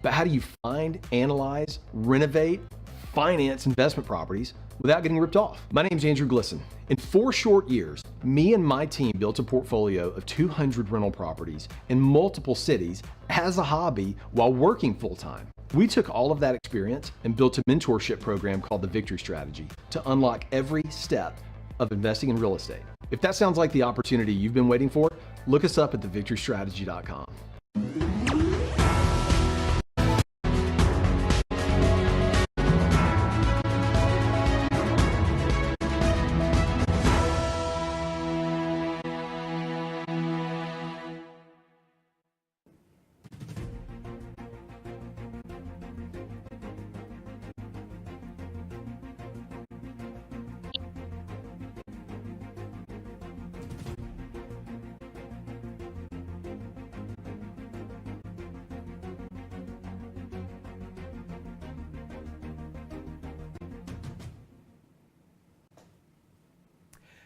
But how do you find, analyze, renovate, finance investment properties without getting ripped off? My name is Andrew Glisson. In 4 short years, me and my team built a portfolio of 200 rental properties in multiple cities as a hobby while working full-time. We took all of that experience and built a mentorship program called the Victory Strategy to unlock every step of investing in real estate. If that sounds like the opportunity you've been waiting for, look us up at thevictorystrategy.com.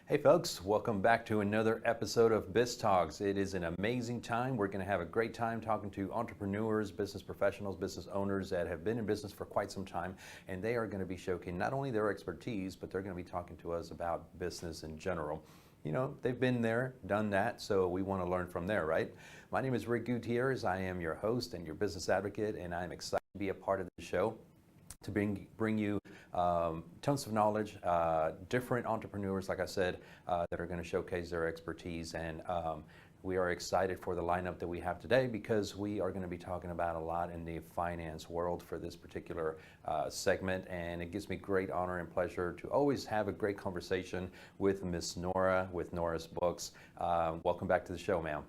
Hey folks, welcome back to another episode of Biz Talks. It is an amazing time. We're going to have a great time talking to entrepreneurs, business professionals, business owners that have been in business for quite some time, and they are going to be showcasing not only their expertise, but they're going to be talking to us about business in general. You know, they've been there, done that, so we want to learn from there, right? My name is Rick Gutierrez. I am your host and your business advocate, and I'm excited to be a part of the show to bring you tons of knowledge, different entrepreneurs, like I said, that are going to showcase their expertise. And we are excited for the lineup that we have today because we are going to be talking about a lot in the finance world for this particular segment. And it gives me great honor and pleasure to always have a great conversation with Miss Nora with Nora's Books. Welcome back to the show, ma'am.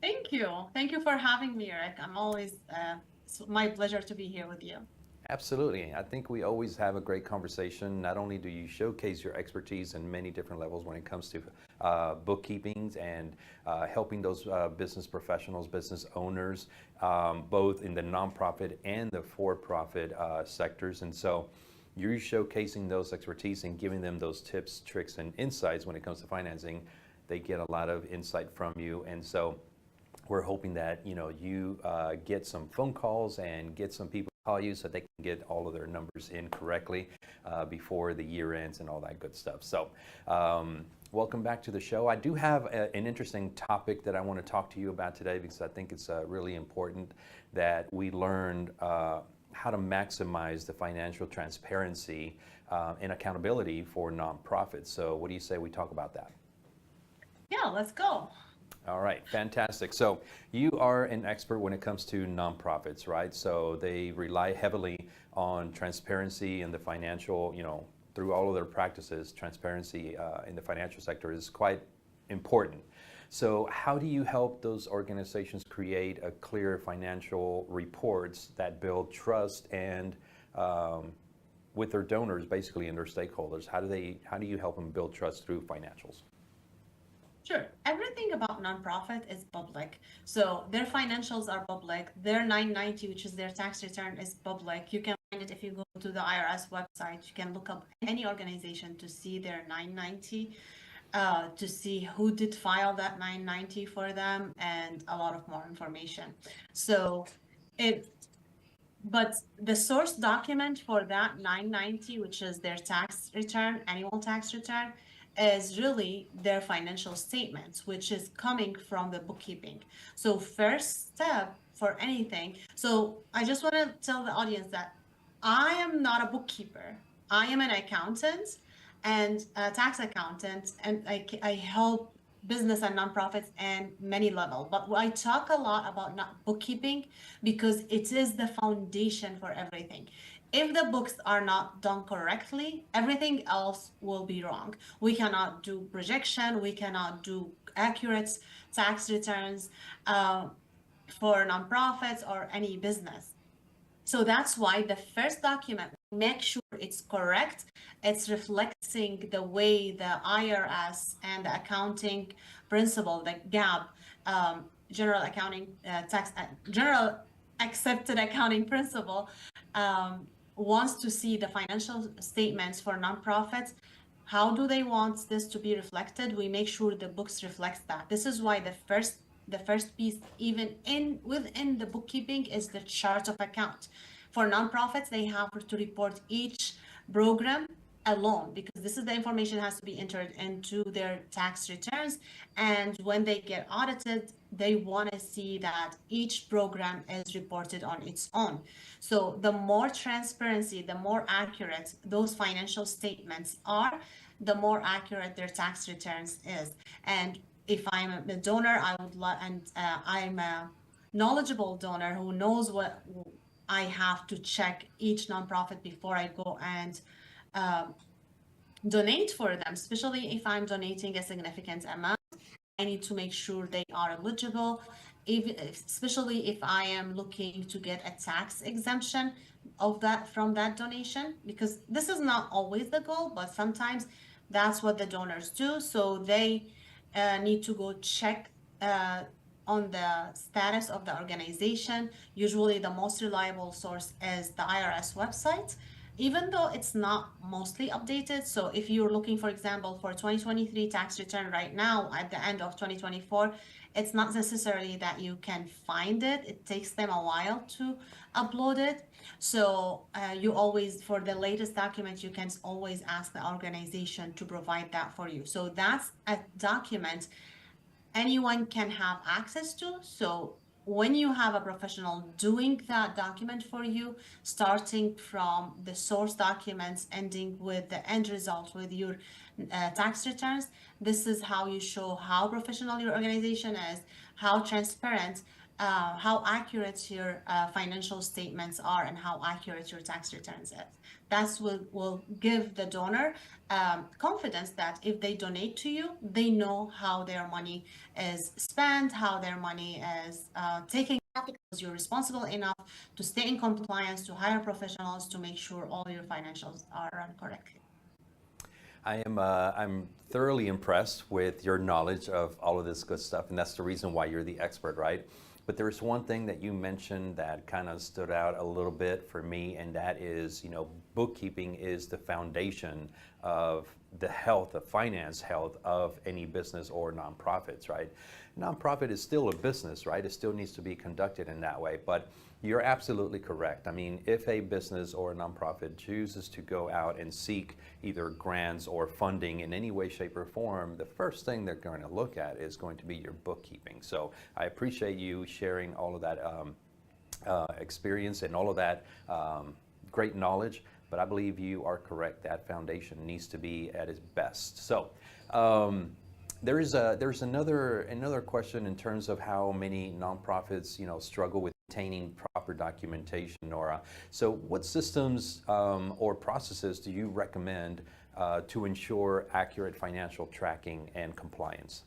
Thank you. Thank you for having me, Rick. I'm always, it's my pleasure to be here with you. Absolutely. I think we always have a great conversation. Not only do you showcase your expertise in many different levels when it comes to bookkeeping and helping those business professionals, business owners, both in the nonprofit and the for-profit sectors. And so you're showcasing those expertise and giving them those tips, tricks, and insights when it comes to financing. They get a lot of insight from you. And so we're hoping that, you know, you get some phone calls and get some people call you so they can get all of their numbers in correctly before the year ends and all that good stuff. So welcome back to the show. I do have an interesting topic that I want to talk to you about today because I think it's really important that we learned how to maximize the financial transparency and accountability for nonprofits. So what do you say we talk about that? Yeah, let's go. All right, fantastic. So you are an expert when it comes to nonprofits, right? So they rely heavily on transparency in the financial, you know, through all of their practices. Transparency in the financial sector is quite important. So how do you help those organizations create a clear financial reports that build trust and with their donors, basically, and their stakeholders? How do you help them build trust through financials? Sure. Everything about nonprofit is public. So their financials are public. Their 990, which is their tax return, is public. You can find it if you go to the IRS website. You can look up any organization to see their 990, to see who did file that 990 for them, and a lot of more information. But the source document for that 990, which is their tax return, annual tax return, is really their financial statements, which is coming from the bookkeeping. So first step for anything. So I just want to tell the audience that I am not a bookkeeper. I am an accountant and a tax accountant, and I help business and nonprofits and many levels. But I talk a lot about not bookkeeping because it is the foundation for everything. If the books are not done correctly, everything else will be wrong. We cannot do projection, we cannot do accurate tax returns for nonprofits or any business. So that's why the first document, make sure it's correct, it's reflecting the way the IRS and the accounting principle, the GAAP, general accepted accounting principle, wants to see the financial statements for nonprofits. How do they want this to be reflected? We make sure the books reflects that. This is why the first the first piece, even within the bookkeeping, is the chart of account. For nonprofits, they have to report each program alone, because this is the information has to be entered into their tax returns. And when they get audited, they want to see that each program is reported on its own. So the more transparency, the more accurate those financial statements are, the more accurate their tax returns is. And if I'm a donor, I would like, and I'm a knowledgeable donor who knows what I have to check each nonprofit before I go and donate for them, especially if I'm donating a significant amount. I need to make sure they are eligible, especially if I am looking to get a tax exemption of that from that donation, because this is not always the goal, but sometimes that's what the donors do. So they need to go check on the status of the organization. Usually the most reliable source is the IRS website, even though it's not mostly updated. So if you're looking, for example, for 2023 tax return right now at the end of 2024, it's not necessarily that you can find it. It takes them a while to upload it. So you always, for the latest document, you can always ask the organization to provide that for you. So that's a document anyone can have access to. So when you have a professional doing that document for you, starting from the source documents, ending with the end result with your tax returns, this is how you show how professional your organization is, how transparent, how accurate your financial statements are, and how accurate your tax returns is. That will give the donor confidence that if they donate to you, they know how their money is spent, how their money is taken, because you're responsible enough to stay in compliance, to hire professionals to make sure all your financials are run correctly. I'm thoroughly impressed with your knowledge of all of this good stuff, and that's the reason why you're the expert, right? But there's one thing that you mentioned that kind of stood out a little bit for me, and that is, bookkeeping is the foundation of the health, the finance health of any business or nonprofits, right? Nonprofit is still a business, right? It still needs to be conducted in that way, but you're absolutely correct. I mean, if a business or a nonprofit chooses to go out and seek either grants or funding in any way, shape, or form, the first thing they're going to look at is going to be your bookkeeping. So I appreciate you sharing all of that experience and all of that great knowledge, but I believe you are correct. That foundation needs to be at its best. So there's another question in terms of how many nonprofits struggle with obtaining proper documentation. Nora, so what systems or processes do you recommend to ensure accurate financial tracking and compliance?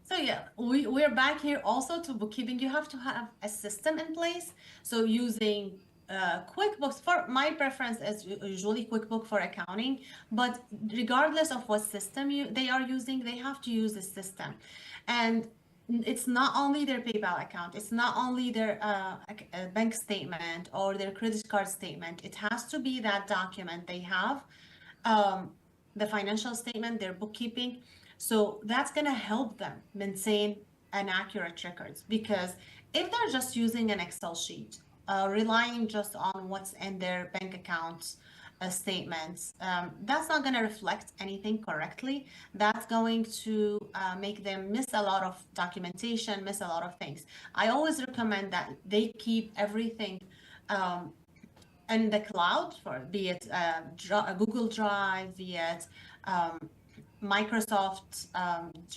So yeah, we're back here also to bookkeeping. You have to have a system in place. So using QuickBooks, for my preference is usually QuickBooks for accounting, but regardless of what system they are using, they have to use the system. And it's not only their PayPal account, it's not only their bank statement or their credit card statement. It has to be that document they have, the financial statement, their bookkeeping. So that's going to help them maintain an accurate records, because if they're just using an Excel sheet, relying just on what's in their bank accounts statements, that's not going to reflect anything correctly. That's going to make them miss a lot of documentation, miss a lot of things. I always recommend that they keep everything in the cloud, for be it Google Drive, be it Microsoft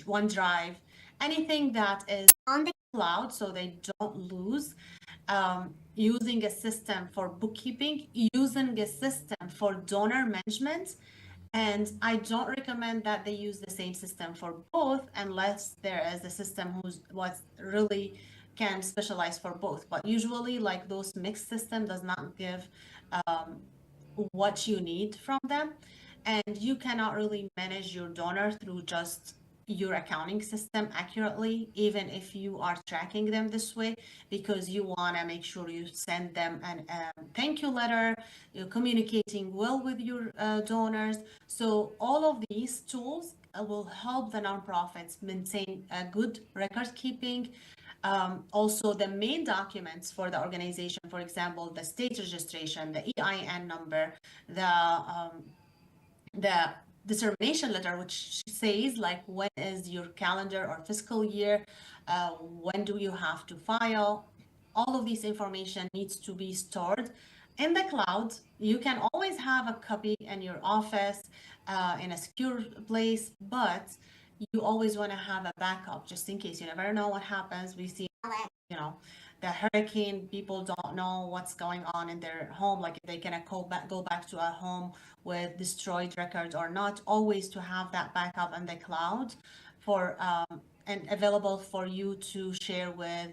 OneDrive, anything that is on the cloud, so they don't lose. Using a system for bookkeeping, using a system for donor management. And I don't recommend that they use the same system for both unless there is a system what really can specialize for both. But usually, like, those mixed system does not give what you need from them. And you cannot really manage your donor through just your accounting system accurately, even if you are tracking them this way, because you want to make sure you send them an thank you letter, you're communicating well with your donors. So all of these tools will help the nonprofits maintain a good record keeping. Also, the main documents for the organization, for example, the state registration, the EIN number, the determination letter, which says like when is your calendar or fiscal year, when do you have to file. All of this information needs to be stored in the cloud. You can always have a copy in your office in a secure place, but you always want to have a backup just in case. You never know what happens. We see, you know, the hurricane, people don't know what's going on in their home, like if they can go back to a home with destroyed records or not. Always to have that backup in the cloud for and available for you to share with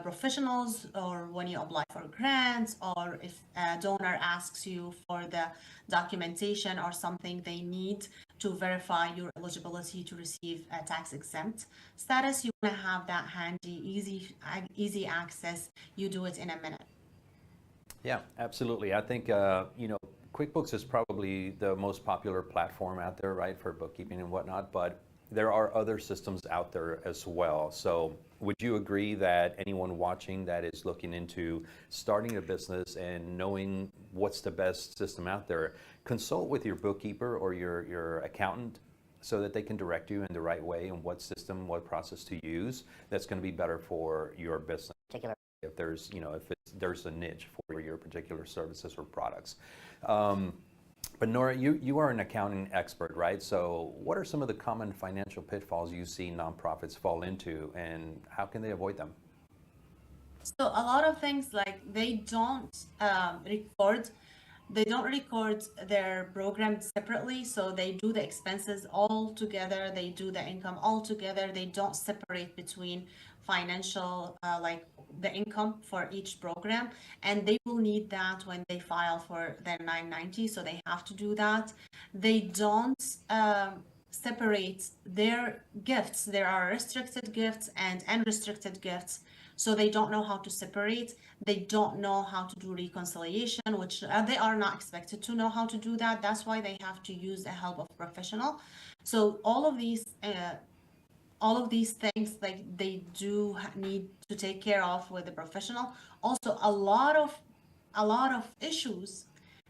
professionals, or when you apply for grants, or if a donor asks you for the documentation or something they need to verify your eligibility to receive a tax exempt status. You want to have that handy, easy access. You do it in a minute. Yeah, absolutely. I think, QuickBooks is probably the most popular platform out there, right, for bookkeeping and whatnot, but there are other systems out there as well. So would you agree that anyone watching that is looking into starting a business and knowing what's the best system out there, consult with your bookkeeper or your accountant so that they can direct you in the right way and what system, what process to use that's going to be better for your business. If there's, there's a niche for your particular services or products. But Nora, you are an accounting expert, right? So what are some of the common financial pitfalls you see nonprofits fall into, and how can they avoid them? So a lot of things, like they don't record their program separately. So they do the expenses all together, they do the income all together. They don't separate between financial, like the income for each program, and they will need that when they file for their 990. So they have to do that. They don't separate their gifts. There are restricted gifts and unrestricted gifts. So they don't know how to separate. They don't know how to do reconciliation, which they are not expected to know how to do that. That's why they have to use the help of a professional. So all of these things, like they do need to take care of with a professional. Also, a lot of issues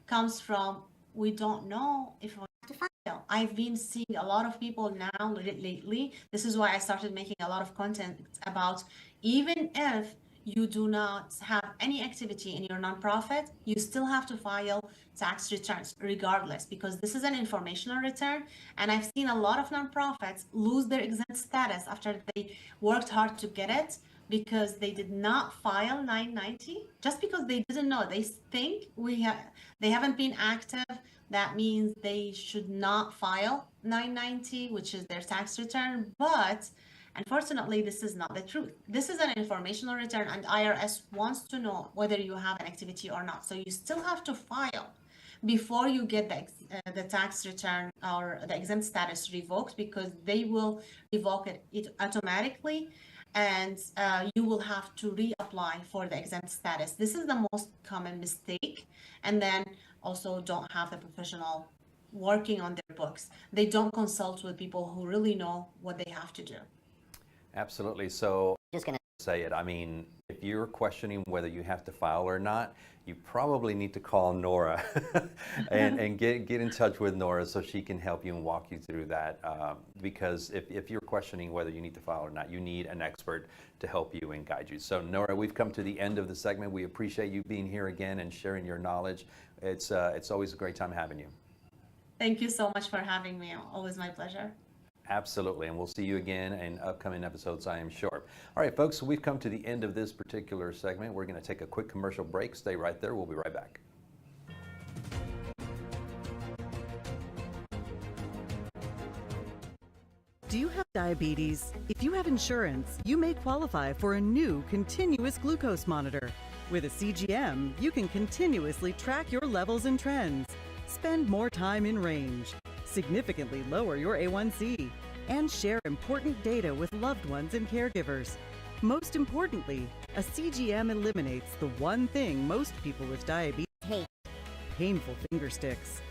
comes from we don't know if we have to file. I've been seeing a lot of people now lately. This is why I started making a lot of content about, even if you do not have any activity in your nonprofit, you still have to file tax returns regardless, because this is an informational return. And I've seen a lot of nonprofits lose their exempt status after they worked hard to get it, because they did not file 990, just because they didn't know. They think they haven't been active. That means they should not file 990, which is their tax return. But unfortunately, this is not the truth. This is an informational return, and IRS wants to know whether you have an activity or not. So you still have to file before you get the tax return or the exempt status revoked, because they will revoke it automatically, and you will have to reapply for the exempt status. This is the most common mistake. And then also don't have the professional working on their books. They don't consult with people who really know what they have to do. Absolutely. So just going to say it. I mean, if you're questioning whether you have to file or not, you probably need to call Nora and get in touch with Nora so she can help you and walk you through that. Because if you're questioning whether you need to file or not, you need an expert to help you and guide you. So Nora, we've come to the end of the segment. We appreciate you being here again and sharing your knowledge. It's always a great time having you. Thank you so much for having me. Always my pleasure. Absolutely, and we'll see you again in upcoming episodes, I am sure. All right, folks, so we've come to the end of this particular segment. We're going to take a quick commercial break. Stay right there. We'll be right back. Do you have diabetes? If you have insurance, you may qualify for a new continuous glucose monitor. With a CGM, you can continuously track your levels and trends, spend more time in range, significantly lower your A1C, and share important data with loved ones and caregivers. Most importantly, a CGM eliminates the one thing most people with diabetes hate: painful finger sticks.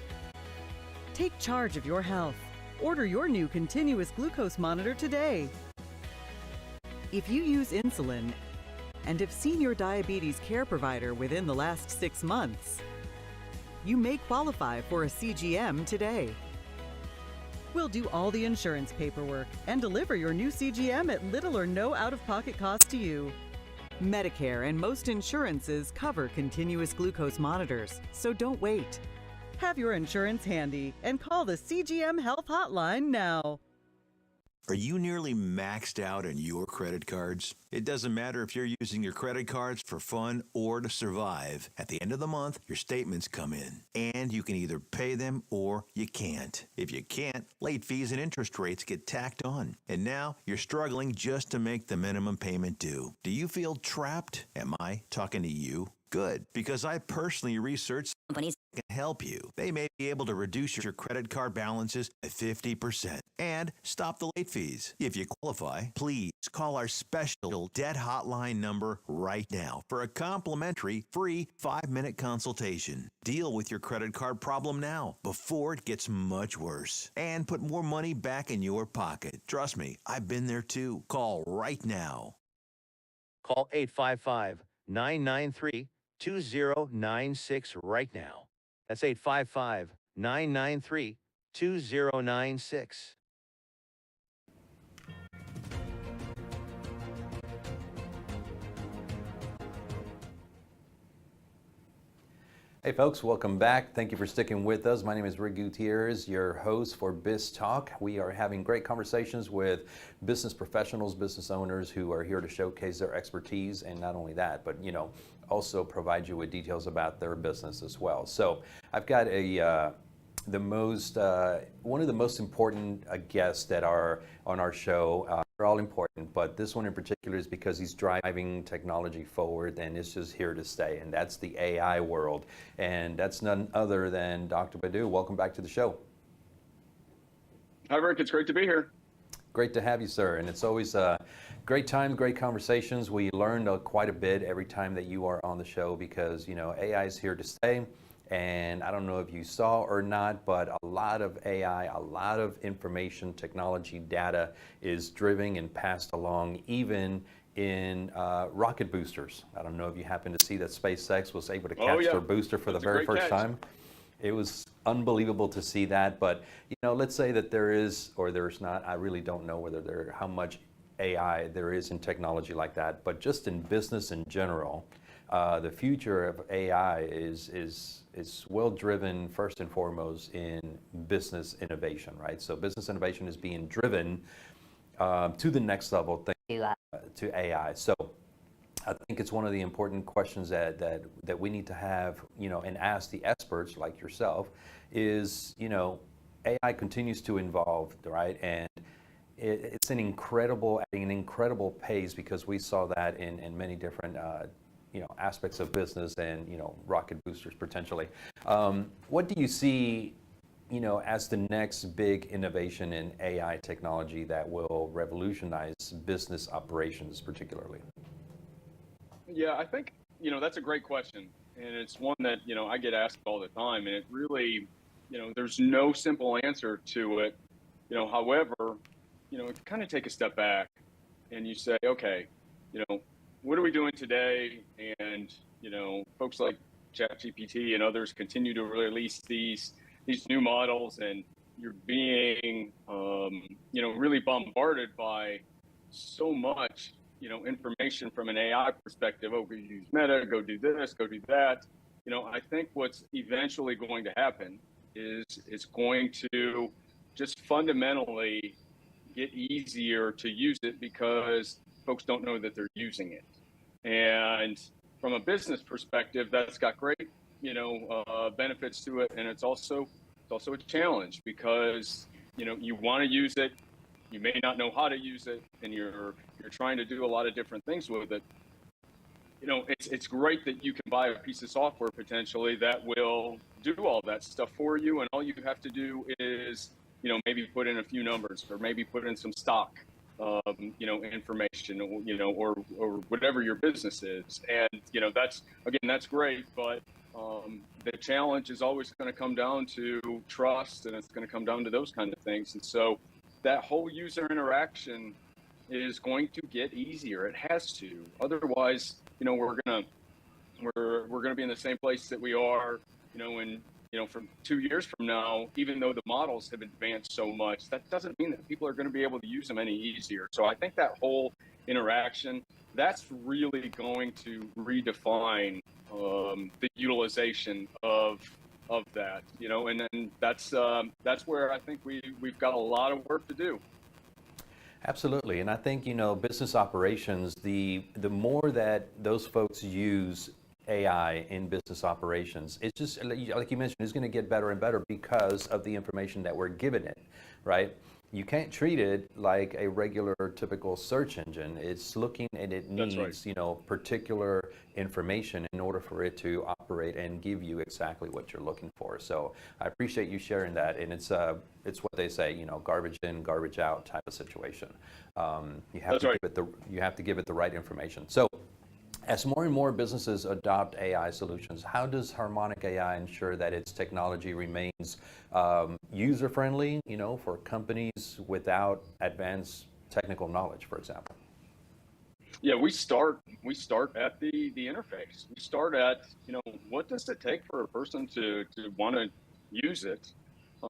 Take charge of your health. Order your new continuous glucose monitor today. If you use insulin and have seen your diabetes care provider within the last 6 months, you may qualify for a CGM today. We'll do all the insurance paperwork and deliver your new CGM at little or no out-of-pocket cost to you. Medicare and most insurances cover continuous glucose monitors, so don't wait. Have your insurance handy and call the CGM Health Hotline now. Are you nearly maxed out on your credit cards? It doesn't matter if you're using your credit cards for fun or to survive. At the end of the month, your statements come in, and you can either pay them or you can't. If you can't, late fees and interest rates get tacked on. And now you're struggling just to make the minimum payment due. Do you feel trapped? Am I talking to you? Good, because I personally researched companies that can help you. They may be able to reduce your credit card balances by 50% and stop the late fees. If you qualify, please call our special debt hotline number right now for a complimentary free 5-minute consultation. Deal with your credit card problem now before it gets much worse and put more money back in your pocket. Trust me, I've been there too. Call right now. Call 855-993-2096 right now. That's 855-993-2096. Hey folks, welcome back. Thank you for sticking with us. My name is Rick Gutierrez, your host for Biz Talk. We are having great conversations with business professionals, business owners who are here to showcase their expertise, and not only that, but also provide you with details about their business as well. So I've got one of the most important guests that are on our show. They're all important, but this one in particular is because he's driving technology forward, and it's just here to stay, and that's the AI world. And that's none other than Dr. Badu. Welcome back to the show. Hi, Rick. It's great to be here. Great to have you, sir. And it's always a great time, great conversations. We learned quite a bit every time that you are on the show because, AI is here to stay. And I don't know if you saw or not, but a lot of AI, a lot of information, technology, data is driven and passed along even in rocket boosters. I don't know if you happen to see that SpaceX was able to catch their booster for the very first time. It was unbelievable to see that. But, let's say that there is or there's not. I really don't know how much AI there is in technology like that. But just in business in general, the future of AI is well driven first and foremost in business innovation, right? So business innovation is being driven to the next level thanks to AI. So I think it's one of the important questions that we need to have, and ask the experts like yourself is, AI continues to evolve, right? And it's at an incredible pace because we saw that in many different aspects of business and, rocket boosters potentially. What do you see, as the next big innovation in AI technology that will revolutionize business operations particularly? Yeah, I think, that's a great question. And it's one that, I get asked all the time. And it really, there's no simple answer to it. However, kind of take a step back and you say, okay, what are we doing today? And, folks like ChatGPT and others continue to release these new models, and you're being, really bombarded by so much, information from an AI perspective. Oh, we use Meta, go do this, go do that. I think what's eventually going to happen is it's going to just fundamentally get easier to use it because folks don't know that they're using it. And from a business perspective, that's got great, benefits to it. And it's also a challenge because, you want to use it, you may not know how to use it, and you're trying to do a lot of different things with it. It's great that you can buy a piece of software potentially that will do all that stuff for you, and all you have to do is maybe put in a few numbers or maybe put in some stock, information, or whatever your business is. And, that's great. But the challenge is always going to come down to trust, and it's going to come down to those kind of things. And so that whole user interaction is going to get easier. It has to. Otherwise, we're going to be in the same place that we are, from 2 years from now. Even though the models have advanced so much, that doesn't mean that people are going to be able to use them any easier. So I think that whole interaction, that's really going to redefine the utilization of that, and then that's where I think we've got a lot of work to do. Absolutely, and I think business operations. The more that those folks use AI in business operations, it's just like you mentioned, it's going to get better and better because of the information that we're giving it, right? You can't treat it like a regular, typical search engine. It's looking and it needs, particular information in order for it to operate and give you exactly what you're looking for. So I appreciate you sharing that. And it's what they say, garbage in, garbage out type of situation. You have to give it the right information. So as more and more businesses adopt AI solutions, how does Harmonic AI ensure that its technology remains user-friendly, for companies without advanced technical knowledge, for example? Yeah, we start at the interface. We start at, what does it take for a person to want to use it?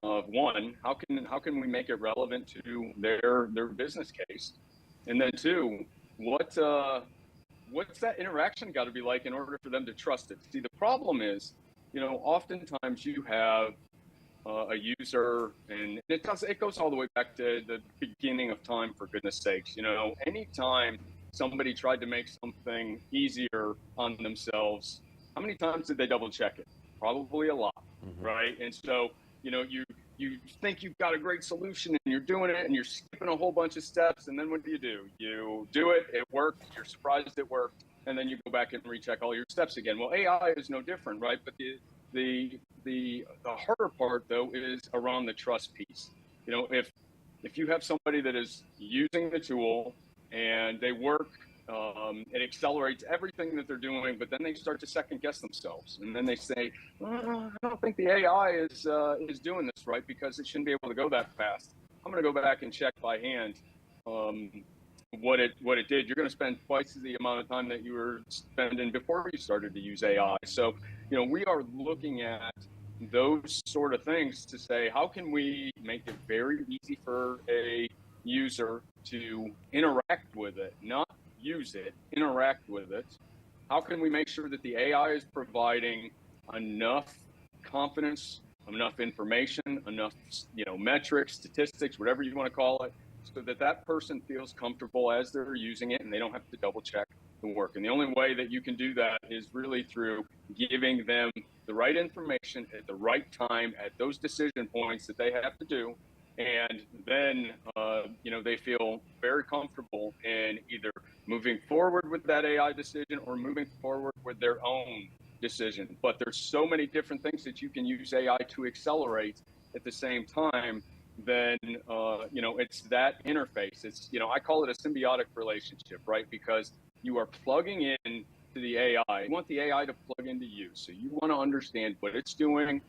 One, how can we make it relevant to their business case? And then two, what's that interaction got to be like in order for them to trust it? See, the problem is, oftentimes you have a user, and it goes all the way back to the beginning of time, for goodness sakes. Anytime somebody tried to make something easier on themselves, how many times did they double check it? Probably a lot, right? And so, you think you've got a great solution and you're doing it and you're skipping a whole bunch of steps, and then what do? You do it, it worked, you're surprised it worked, and then you go back and recheck all your steps again. Well, AI is no different, right? But the harder part, though, is around the trust piece. If you have somebody that is using the tool and they work, it accelerates everything that they're doing, but then they start to second guess themselves, and then they say, I don't think the AI is doing this right, because it shouldn't be able to go that fast. I'm going to go back and check by hand what it did. You're going to spend twice the amount of time that you were spending before you started to use AI. So, we are looking at those sort of things to say, how can we make it very easy for a user to interact with it, not use it, interact with it? How can we make sure that the AI is providing enough confidence, enough information, enough, metrics, statistics, whatever you want to call it, so that that person feels comfortable as they're using it and they don't have to double check the work? And the only way that you can do that is really through giving them the right information at the right time at those decision points that they have to do. And then, they feel very comfortable in either moving forward with that AI decision or moving forward with their own decision. But there's so many different things that you can use AI to accelerate at the same time. Then, it's that interface. It's, I call it a symbiotic relationship, right? Because you are plugging in to the AI. You want the AI to plug into you. So you want to understand what it's doing.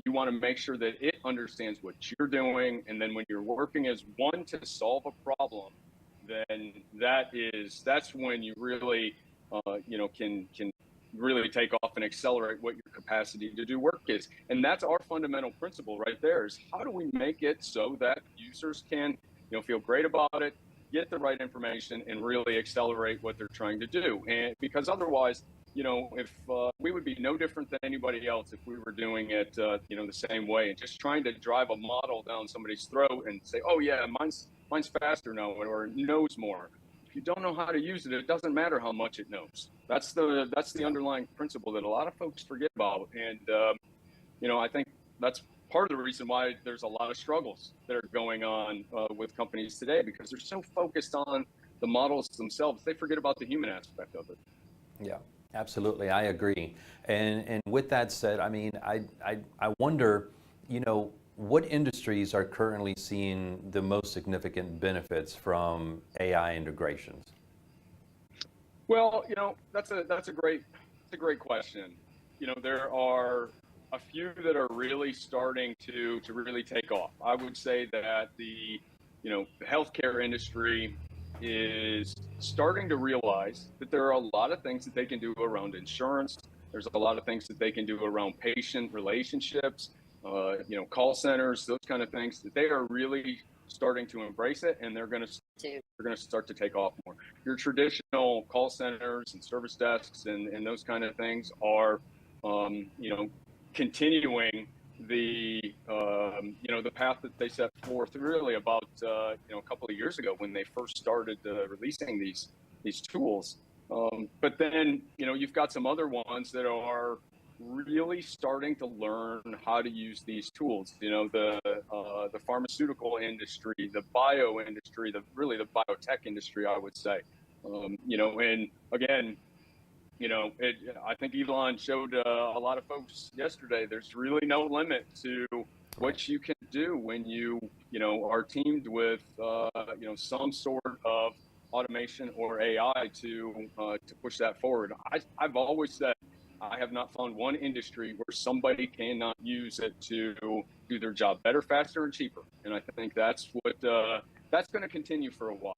You want to make sure that it understands what you're doing. And then when you're working as one to solve a problem, then that's when you really, can really take off and accelerate what your capacity to do work is. And that's our fundamental principle right there, is how do we make it so that users can, feel great about it, get the right information, and really accelerate what they're trying to do. And because otherwise, if we would be no different than anybody else if we were doing it, the same way, and just trying to drive a model down somebody's throat and say, oh yeah, mine's faster now, or knows more. If you don't know how to use it, it doesn't matter how much it knows. That's the underlying principle that a lot of folks forget about. And, I think that's part of the reason why there's a lot of struggles that are going on with companies today, because they're so focused on the models themselves, they forget about the human aspect of it. Yeah, absolutely. I agree. And with that said, I mean, I wonder, what industries are currently seeing the most significant benefits from AI integrations? Well, that's a great question. There are a few that are really starting to really take off. I would say that the healthcare industry is starting to realize that there are a lot of things that they can do around insurance. There's a lot of things that they can do around patient relationships, call centers, those kind of things that they are really starting to embrace it, and they're going to start to take off more. Your traditional call centers and service desks and those kind of things are, continuing the path that they set forth really about a couple of years ago when they first started releasing these tools. But then you've got some other ones that are really starting to learn how to use these tools. The pharmaceutical industry, the bio industry, the biotech industry, I would say. And again, I think Elon showed a lot of folks yesterday. There's really no limit to what you can do when you are teamed with some sort of automation or AI to push that forward. I've always said I have not found one industry where somebody cannot use it to do their job better, faster, and cheaper. And I think that's going to continue for a while.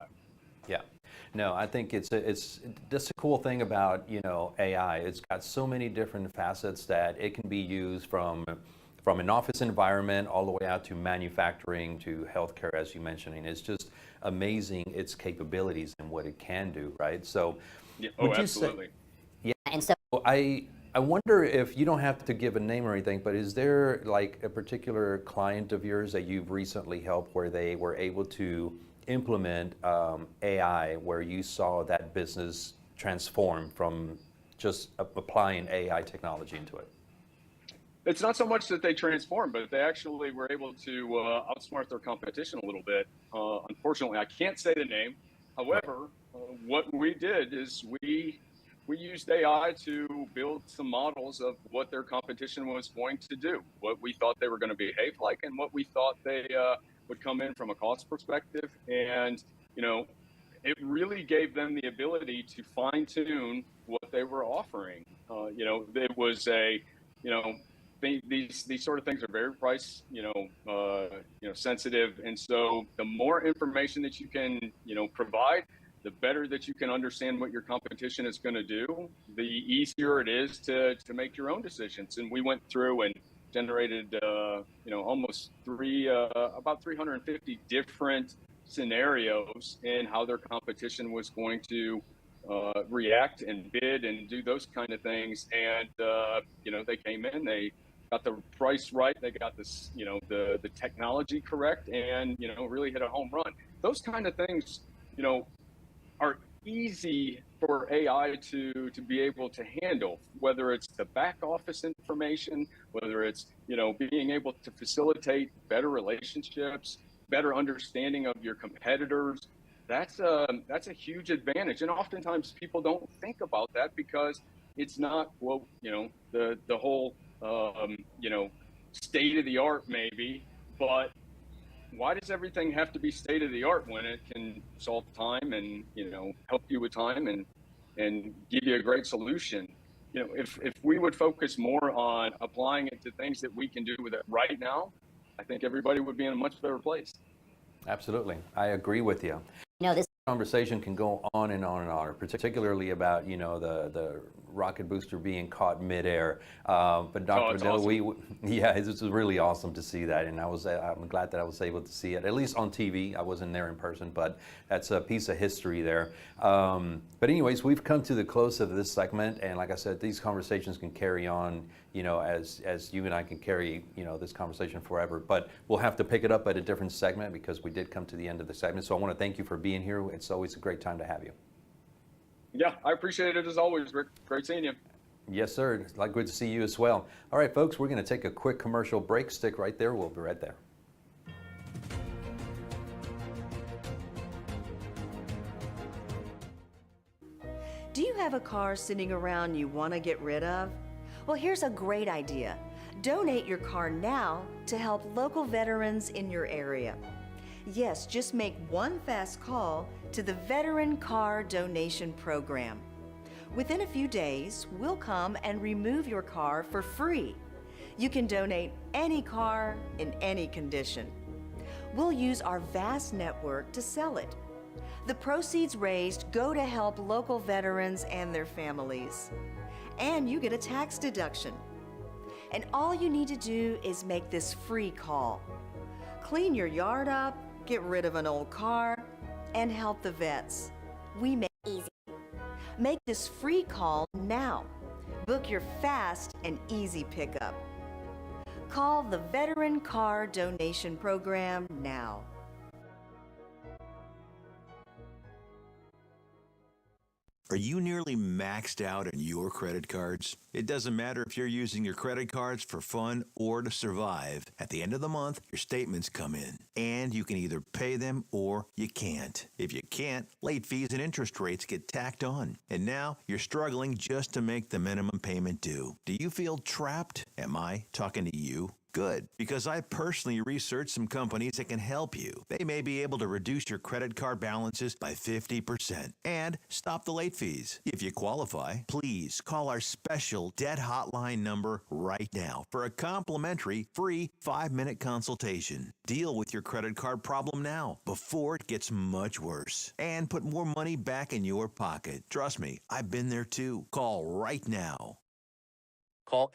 Yeah, no, I think it's just a cool thing about AI. It's got so many different facets that it can be used from an office environment all the way out to manufacturing to healthcare, as you mentioned. And it's just amazing its capabilities and what it can do, right? So, yeah, absolutely. Yeah, and so I wonder if you don't have to give a name or anything, but is there like a particular client of yours that you've recently helped where they were able to implement AI, where you saw that business transform from just applying AI technology into it? It's not so much that they transformed, but they actually were able to outsmart their competition a little bit. Unfortunately, I can't say the name. However, what we did is we used AI to build some models of what their competition was going to do, what we thought they were going to behave like, and what we thought they would come in from a cost perspective. And, it really gave them the ability to fine tune what they were offering. It was these sort of things are very price, sensitive. And so the more information that you can, provide, the better that you can understand what your competition is going to do, the easier it is to make your own decisions. And we went through and generated, almost about 350 different scenarios in how their competition was going to react and bid and do those kind of things. And, they came in, they got the price right, they got this, the technology correct, and, really hit a home run. Those kind of things, are easy for AI to be able to handle, whether it's the back office information, whether it's, being able to facilitate better relationships, better understanding of your competitors. That's a huge advantage. And oftentimes people don't think about that because it's not, the whole, state of the art maybe, but why does everything have to be state of the art when it can solve time and, help you with time and give you a great solution? If we would focus more on applying it to things that we can do with it right now, I think everybody would be in a much better place. Absolutely. I agree with you. This conversation can go on and on and on, particularly about, the rocket booster being caught midair. But Dr. Vanilla, awesome. This is really awesome to see that. And I'm glad that I was able to see it, at least on TV. I wasn't there in person, but that's a piece of history there. But anyways, we've come to the close of this segment. And like I said, these conversations can carry on, as you and I can carry, this conversation forever. But we'll have to pick it up at a different segment because we did come to the end of the segment. So I want to thank you for being here. It's always a great time to have you. Yeah, I appreciate it as always, Rick. Great seeing you. Yes, sir. It's good to see you as well. All right, folks, we're going to take a quick commercial break. Stick right there. We'll be right there. Do you have a car sitting around you want to get rid of? Well, here's a great idea. Donate your car now to help local veterans in your area. Yes, just make one fast call to the Veteran Car Donation Program. Within a few days, we'll come and remove your car for free. You can donate any car in any condition. We'll use our vast network to sell it. The proceeds raised go to help local veterans and their families. And you get a tax deduction. And all you need to do is make this free call. Clean your yard up, get rid of an old car, and help the vets. We make it easy. Make this free call now. Book your fast and easy pickup. Call the Veteran Car Donation Program now. Are you nearly maxed out on your credit cards? It doesn't matter if you're using your credit cards for fun or to survive. At the end of the month, your statements come in, and you can either pay them or you can't. If you can't, late fees and interest rates get tacked on. And now you're struggling just to make the minimum payment due. Do you feel trapped? Am I talking to you? Good, because I personally researched some companies that can help you. They may be able to reduce your credit card balances by 50% and stop the late fees. If you qualify, please call our special debt hotline number right now for a complimentary free 5-minute consultation. Deal with your credit card problem now before it gets much worse and put more money back in your pocket. Trust me, I've been there too. Call right now. Call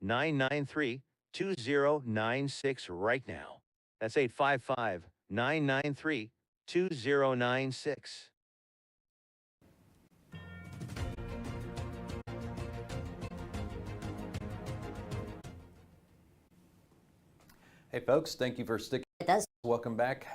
855-993-2096 right now. That's 855-993-2096. Hey folks, thank you for sticking with us. Welcome back.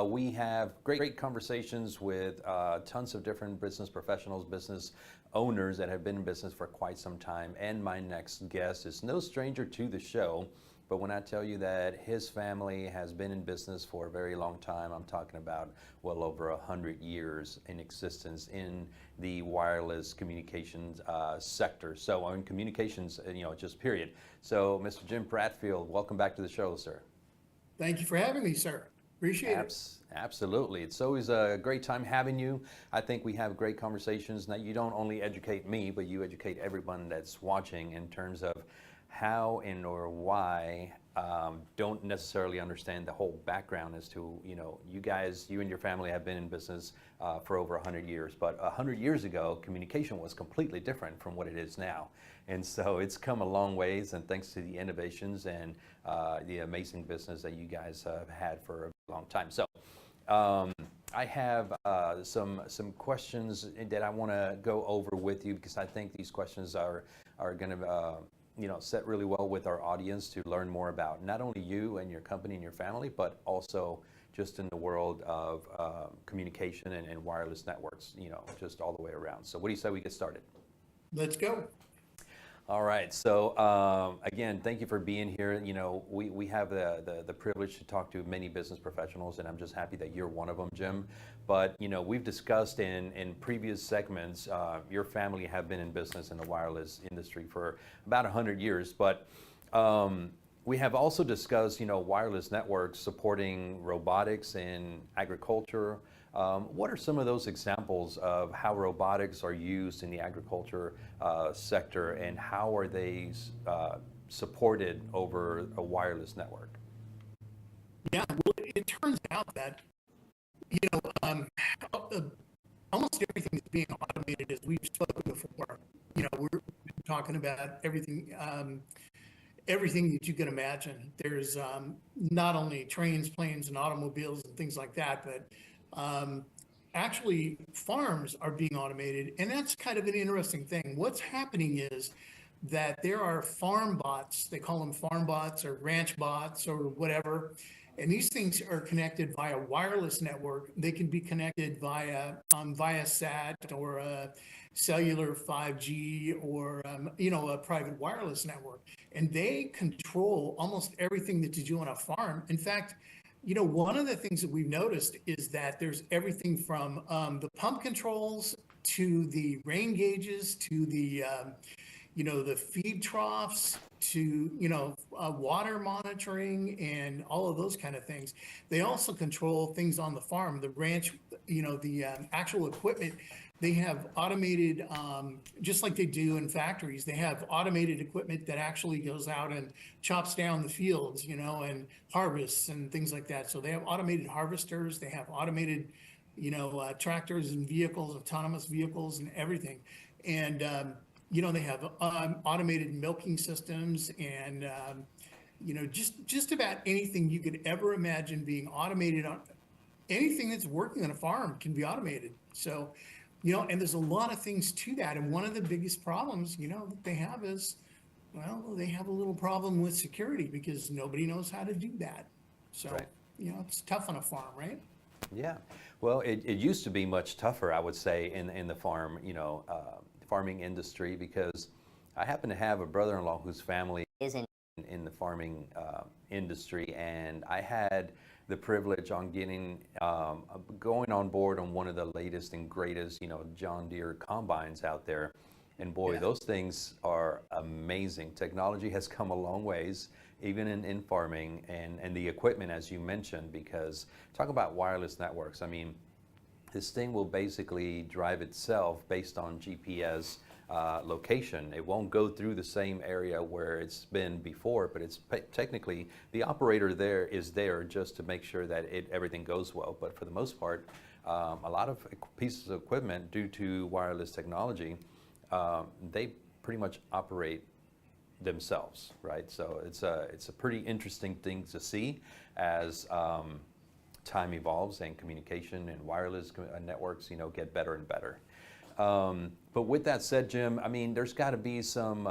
We have great conversations with tons of different business professionals, business owners that have been in business for quite some time. And my next guest is no stranger to the show, but when I tell you that his family has been in business for a very long time, I'm talking about well over 100 years in existence in the wireless communications sector. So on communications, just period. So Mr. Jim Bradfield, welcome back to the show, sir. Thank you for having me, sir. Appreciate it. Absolutely. It's always a great time having you. I think we have great conversations. Now, you don't only educate me, but you educate everyone that's watching in terms of how and or why don't necessarily understand the whole background as to, you guys, you and your family have been in business for over 100 years. But 100 years ago, communication was completely different from what it is now. And so it's come a long ways, and thanks to the innovations and the amazing business that you guys have had for a long time. So I have some questions that I want to go over with you, because I think these questions are going to set really well with our audience to learn more about not only you and your company and your family, but also just in the world of communication and wireless networks, just all the way around. So what do you say we get started? Let's go. All right. So again, thank you for being here. We have the privilege to talk to many business professionals, and I'm just happy that you're one of them, Jim. But we've discussed in previous segments, your family have been in business in the wireless industry for about 100 years. But we have also discussed, wireless networks supporting robotics in agriculture. What are some of those examples of how robotics are used in the agriculture sector, and how are they supported over a wireless network? Yeah, well, it turns out that, almost everything is being automated, as we've spoken before. We're talking about everything, everything that you can imagine. There's not only trains, planes, and automobiles and things like that, but actually farms are being automated, and that's kind of an interesting thing. What's happening is that there are farm bots, they call them farm bots or ranch bots or whatever, and these things are connected via wireless network. They can be connected via SAT or a cellular 5G or a private wireless network, and they control almost everything that you do on a farm. In fact, one of the things that we've noticed is that there's everything from the pump controls to the rain gauges to the the feed troughs to, water monitoring and all of those kind of things. They also control things on the farm, the ranch, the actual equipment. They have automated, just like they do in factories, they have automated equipment that actually goes out and chops down the fields, and harvests and things like that. So they have automated harvesters, they have automated, tractors and vehicles, autonomous vehicles and everything. And, they have automated milking systems and, just about anything you could ever imagine being automated. On anything that's working on a farm can be automated. So, and there's a lot of things to that. And one of the biggest problems, that they have is, well, they have a little problem with security because nobody knows how to do that. So, Right. It's tough on a farm, right? Yeah. Well, it used to be much tougher, I would say, in the farming industry, because I happen to have a brother-in-law whose family is in the farming industry, and I had the privilege on going on board on one of the latest and greatest, John Deere combines out there. And boy, those things are amazing. Technology has come a long ways, even in farming, and the equipment, as you mentioned, because talk about wireless networks. I mean, this thing will basically drive itself based on GPS location. It won't go through the same area where it's been before, but it's technically the operator there is there just to make sure that everything goes well. But for the most part, a lot of pieces of equipment, due to wireless technology, they pretty much operate themselves, right? So it's a pretty interesting thing to see as time evolves and communication and wireless networks, get better and better. But with that said, Jim, I mean, there's got to be some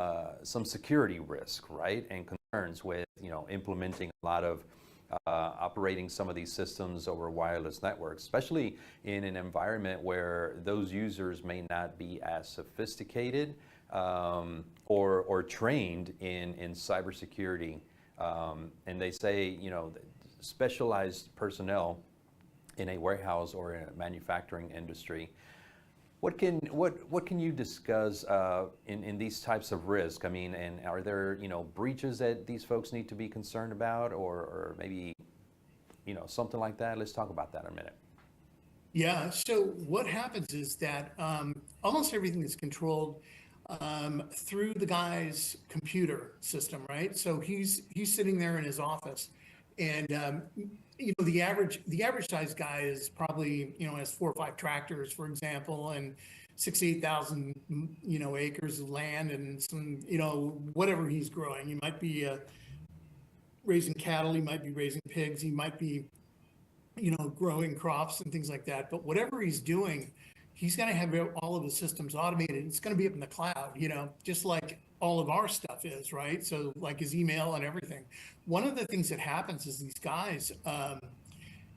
security risk, right, and concerns with implementing a lot of operating some of these systems over wireless networks, especially in an environment where those users may not be as sophisticated or trained in cybersecurity. And they say, specialized personnel in a warehouse or in a manufacturing industry. What can you discuss in these types of risk? I mean, and are there breaches that these folks need to be concerned about, or maybe something like that? Let's talk about that in a minute. Yeah. So what happens is that almost everything is controlled through the guy's computer system, right? So he's sitting there in his office, and the average size guy is probably has 4 or 5 tractors, for example, and 8,000 acres of land, and some whatever he's growing. He might be raising cattle, he might be raising pigs, he might be growing crops and things like that. But whatever he's doing, he's going to have all of his systems automated. It's going to be up in the cloud, just like all of our stuff is, right? So like his email and everything. One of the things that happens is these guys,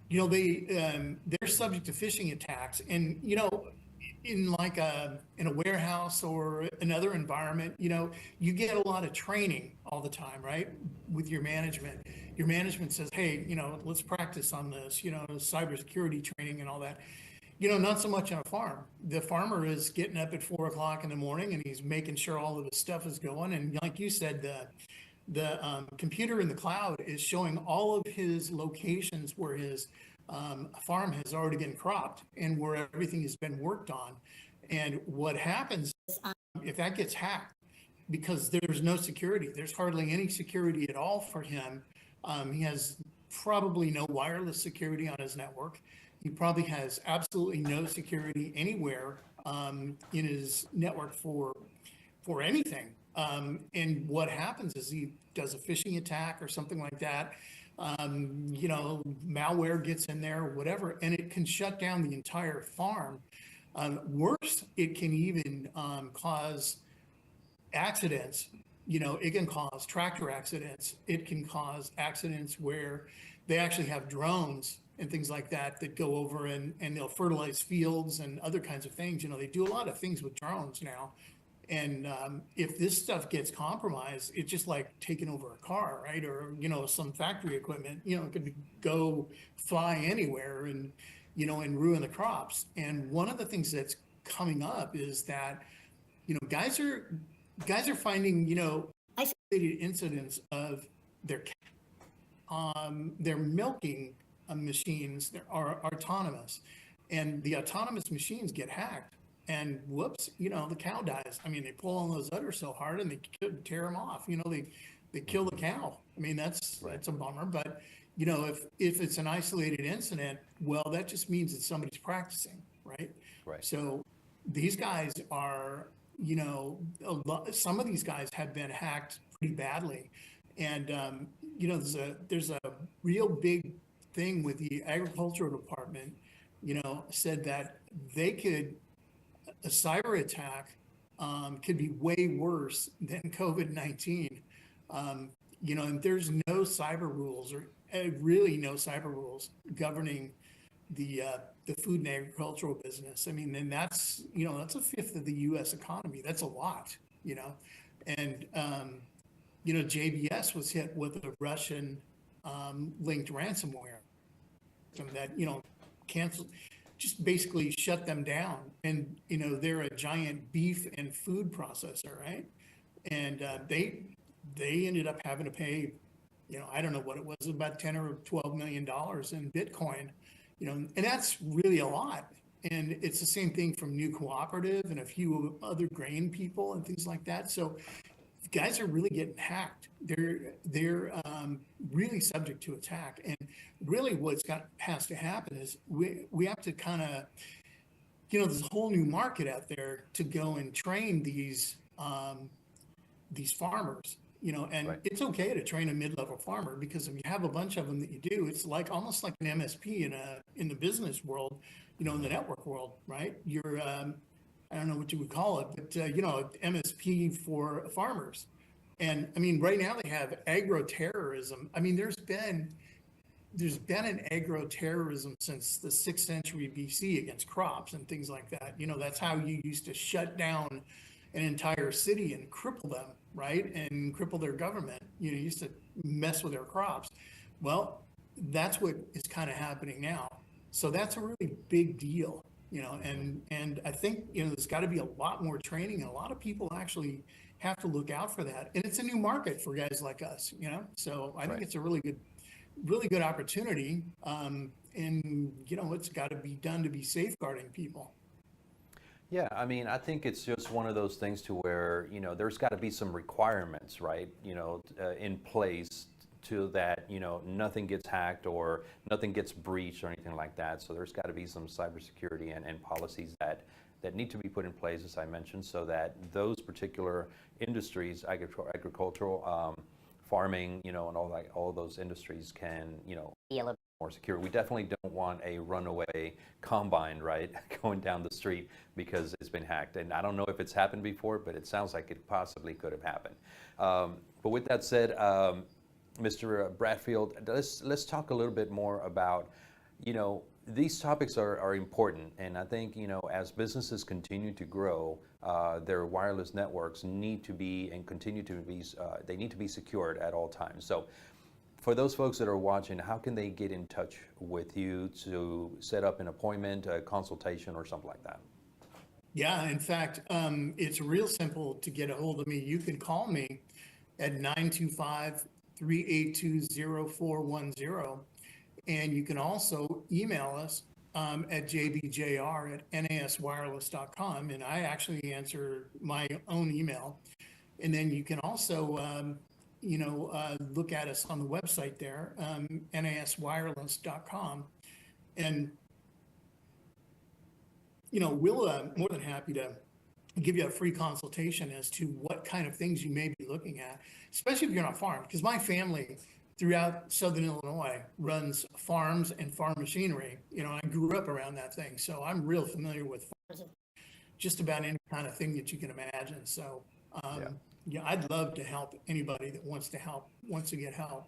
they're subject to phishing attacks, and in in a warehouse or another environment, you get a lot of training all the time, right? With your management. Your management says, hey, let's practice on this, cybersecurity training and all that. Not so much on a farm. The farmer is getting up at 4 o'clock in the morning, and he's making sure all of his stuff is going. And like you said, the computer in the cloud is showing all of his locations where his farm has already been cropped and where everything has been worked on. And what happens if that gets hacked, because there's no security, there's hardly any security at all for him. He has probably no wireless security on his network. He probably has absolutely no security anywhere in his network for anything. And what happens is he does a phishing attack or something like that. Malware gets in there, whatever, and it can shut down the entire farm. Worse, it can even cause accidents. It can cause tractor accidents. It can cause accidents where they actually have drones and things like that go over and they'll fertilize fields and other kinds of things. They do a lot of things with drones now. And if this stuff gets compromised, it's just like taking over a car, right? Or, some factory equipment, it could go fly anywhere and, and ruin the crops. And one of the things that's coming up is that, guys are guys are finding, isolated incidents of their milking machines that are autonomous, and the autonomous machines get hacked, and whoops, the cow dies. I mean, they pull on those udders so hard and they could tear them off. They kill the cow. I mean, that's a bummer. But if it's an isolated incident, well, that just means that somebody's practicing, right? Right. So these guys are, some of these guys have been hacked pretty badly. And, there's a real big thing with the agricultural department, said that a cyber attack could be way worse than COVID-19. And there's no cyber rules or really no cyber rules governing the food and agricultural business. I mean, and that's a fifth of the U.S. economy. That's a lot, and JBS was hit with a Russian linked ransomware that canceled, just basically shut them down. And they're a giant beef and food processor, right? And they ended up having to pay, I don't know what it was, about $10 or $12 million in Bitcoin, and that's really a lot. And it's the same thing from New Cooperative and a few other grain people and things like that. So guys are really getting hacked. They're really subject to attack. And really has to happen is we have to kind of, there's a whole new market out there to go and train these farmers, and Right. It's okay to train a mid-level farmer, because if you have a bunch of them that you do, it's like almost like an MSP in the business world, in the network world, right? You're I don't know what you would call it, but MSP for farmers. And I mean, right now they have agro-terrorism. I mean, there's been an agro-terrorism since the 6th century BC against crops and things like that. That's how you used to shut down an entire city and cripple them, right? And cripple their government. You used to mess with their crops. Well, that's what is kind of happening now. So that's a really big deal. And I think, there's got to be a lot more training, and a lot of people actually have to look out for that. And it's a new market for guys like us, so I think it's a really good opportunity. And, it's got to be done to be safeguarding people. Yeah, I mean, I think it's just one of those things to where, there's got to be some requirements, right, in place to that, nothing gets hacked or nothing gets breached or anything like that. So there's got to be some cybersecurity and policies that need to be put in place, as I mentioned, so that those particular industries, agricultural, farming, and all those industries can, be a little more secure. We definitely don't want a runaway combine, right, going down the street because it's been hacked. And I don't know if it's happened before, but it sounds like it possibly could have happened. But with that said, Mr. Bradfield, let's talk a little bit more about, these topics are important, and I think, as businesses continue to grow, their wireless networks need to be and continue to be, they need to be secured at all times. So for those folks that are watching, how can they get in touch with you to set up an appointment, a consultation, or something like that? Yeah, in fact, it's real simple to get a hold of me. You can call me at 925-382-0410. And you can also email us at jbjr@naswireless.com. And I actually answer my own email. And then you can also, look at us on the website there, naswireless.com. And, we'll more than happy to give you a free consultation as to what kind of things you may be looking at, especially if you're on a farm, because my family throughout Southern Illinois runs farms and farm machinery. I grew up around that thing, so I'm real familiar with farms, just about any kind of thing that you can imagine. So, I'd love to help anybody that wants to get help.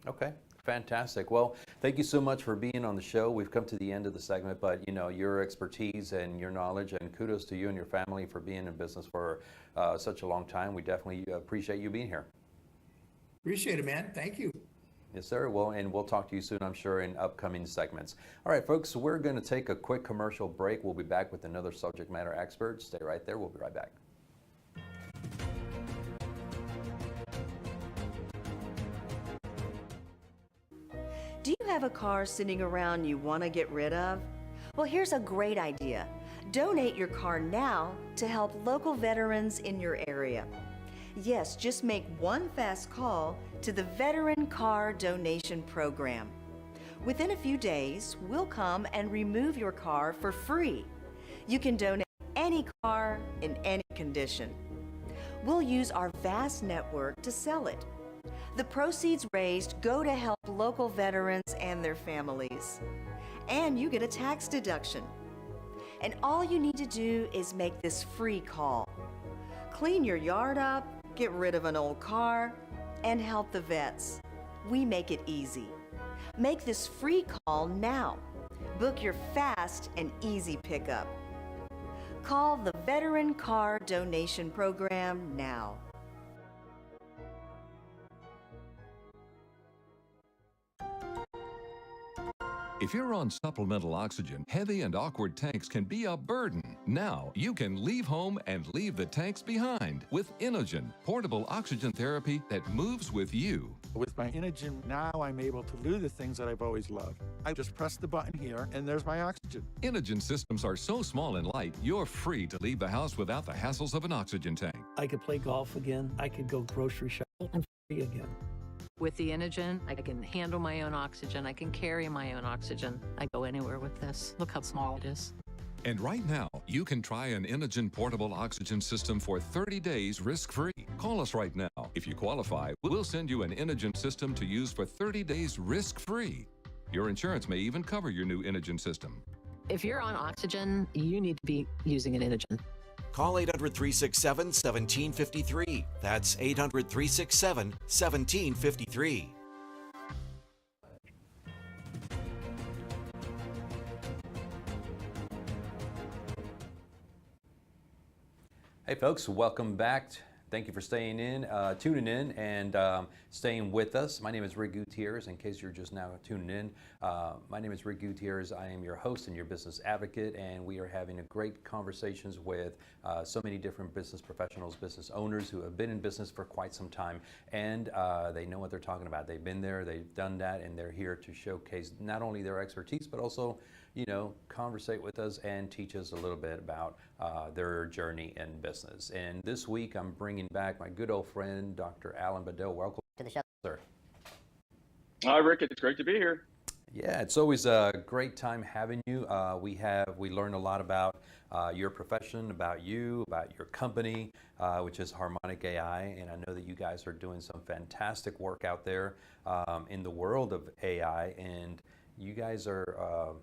Okay, fantastic. Well, thank you so much for being on the show. We've come to the end of the segment, but your expertise and your knowledge, and kudos to you and your family for being in business for such a long time. We definitely appreciate you being here. Appreciate it, man. Thank you. Yes, sir. Well, and we'll talk to you soon, I'm sure, in upcoming segments. All right, folks, we're going to take a quick commercial break. We'll be back with another subject matter expert. Stay right there. We'll be right back. Do you have a car sitting around you want to get rid of? Well, here's a great idea. Donate your car now to help local veterans in your area. Yes, just make one fast call to the Veteran Car Donation Program. Within a few days, we'll come and remove your car for free. You can donate any car in any condition. We'll use our vast network to sell it. The proceeds raised go to help local veterans and their families. And you get a tax deduction. And all you need to do is make this free call. Clean your yard up, get rid of an old car, and help the vets. We make it easy. Make this free call now. Book your fast and easy pickup. Call the Veteran Car Donation Program now. If you're on supplemental oxygen, heavy and awkward tanks can be a burden. Now you can leave home and leave the tanks behind with Inogen, portable oxygen therapy that moves with you. With my Inogen, now I'm able to do the things that I've always loved. I just press the button here and there's my oxygen. Inogen systems are so small and light, you're free to leave the house without the hassles of an oxygen tank. I could play golf again. I could go grocery shopping. I'm free again. With the Inogen, I can handle my own oxygen. I can carry my own oxygen. I go anywhere with this. Look how small it is. And right now, you can try an Inogen portable oxygen system for 30 days risk-free. Call us right now. If you qualify, we'll send you an Inogen system to use for 30 days risk-free. Your insurance may even cover your new Inogen system. If you're on oxygen, you need to be using an Inogen. Call 800-367-1753. That's 800-367-1753. Hey folks, welcome back. Thank you for staying in, tuning in, and staying with us. My name is Rick Gutierrez. In case you're just now tuning in, my name is Rick Gutierrez. I am your host and your business advocate, and we are having a great conversations with so many different business professionals, business owners who have been in business for quite some time, and they know what they're talking about. They've been there, they've done that, and they're here to showcase not only their expertise, but also, you know, conversate with us and teach us a little bit about their journey in business. And this week, I'm bringing back my good old friend, Dr. Alan Bedell. Welcome to the show, sir. Hi, Rick. It's great to be here. Yeah, it's always a great time having you. We learned a lot about your profession, about you, about your company, which is Harmonic AI, and I know that you guys are doing some fantastic work out there in the world of AI, and you guys are